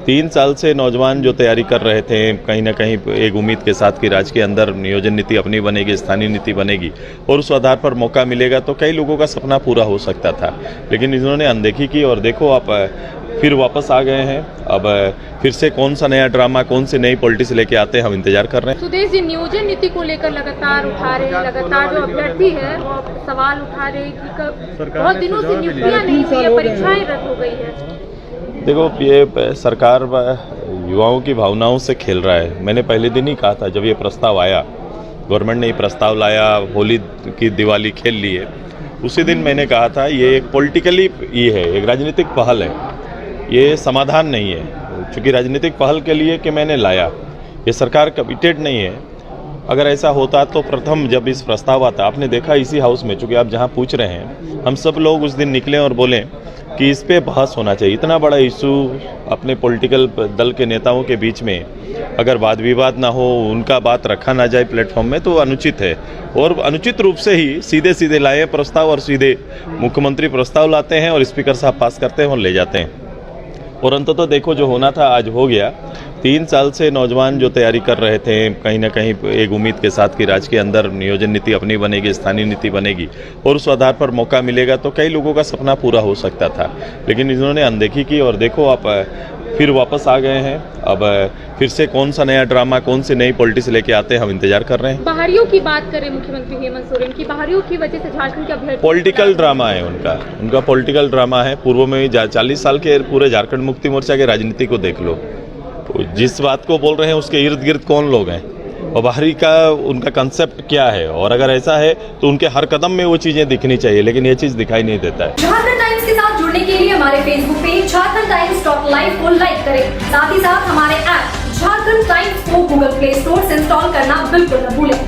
3 साल से नौजवान जो तैयारी कर रहे थे, कहीं ना कहीं एक उम्मीद के साथ कि राज्य के अंदर नियोजन नीति अपनी बनेगी, स्थानीय नीति बनेगी और उस आधार पर मौका मिलेगा तो कई लोगों का सपना पूरा हो सकता था। लेकिन इन्होंने अनदेखी की और देखो आप फिर वापस आ गए हैं। अब फिर से कौन सा नया ड्रामा, कौन सी नई पॉलिटिक्स लेके आते हैं, हम इंतजार कर रहे हैं। सुदेश जी, नियोजन नीति को लेकर लगातार उठा रहे हैं, लगातार जो अभ्यर्थी है वो सवाल उठा रहे हैं कि बहुत दिनों से नियुक्तियां नहीं हुई है, परीक्षाएं रद्द हो गई है। देखो, ये सरकार युवाओं की भावनाओं से खेल रहा है। मैंने पहले दिन ही कहा था, जब ये प्रस्ताव आया, गवर्नमेंट ने ये प्रस्ताव लाया, होली की दिवाली खेल ली है, उसी दिन मैंने कहा था ये एक पॉलिटिकली ये है, एक राजनीतिक पहल है, ये समाधान नहीं है। क्योंकि राजनीतिक पहल के लिए कि मैंने लाया, ये सरकार कमिटेड नहीं है। अगर ऐसा होता तो प्रथम जब इस प्रस्ताव आता, आपने देखा इसी हाउस में, चूँकि आप जहाँ पूछ रहे हैं, हम सब लोग उस दिन निकले और बोले कि इस पे बहस होना चाहिए। इतना बड़ा इशू अपने पॉलिटिकल दल के नेताओं के बीच में अगर वाद विवाद ना हो, उनका बात रखा ना जाए प्लेटफॉर्म में, तो अनुचित है। और अनुचित रूप से ही सीधे सीधे लाए प्रस्ताव और सीधे मुख्यमंत्री प्रस्ताव लाते हैं और स्पीकर साहब पास करते हैं और ले जाते हैं। और अंततः देखो, जो होना था आज हो गया। 3 साल से नौजवान जो तैयारी कर रहे थे, कहीं ना कहीं एक उम्मीद के साथ कि राज्य के अंदर नियोजन नीति अपनी बनेगी, स्थानीय नीति बनेगी और उस आधार पर मौका मिलेगा तो कई लोगों का सपना पूरा हो सकता था। लेकिन इन्होंने अनदेखी की और देखो आप फिर वापस आ गए हैं। अब फिर से कौन सा नया ड्रामा, कौन सी नई पॉलिटिक्स लेके आते हैं, हम इंतजार कर रहे हैं। बाहरियों की बात करें, मुख्यमंत्री हेमंत सोरेन की, बाहरियों की वजह से झारखंड के अभ्यर्थी पॉलिटिकल ड्रामा है उनका पॉलिटिकल ड्रामा है। पूर्व में 40 साल के पूरे झारखंड मुक्ति मोर्चा के राजनीति को देख लो, जिस बात को बोल रहे हैं उसके इर्द गिर्द कौन लोग हैं और बाहरी का उनका कंसेप्ट क्या है। और अगर ऐसा है तो उनके हर कदम में वो चीजें दिखनी चाहिए, लेकिन ये चीज दिखाई नहीं देता है। झारखंड टाइम्स के साथ जुड़ने के लिए हमारे Facebook page Jharkhand times top live को लाइक करें। साथ ही साथ हमारे ऐप झारखंड टाइम्स को गूगल प्ले स्टोर से इंस्टॉल करना बिल्कुल न भूलें।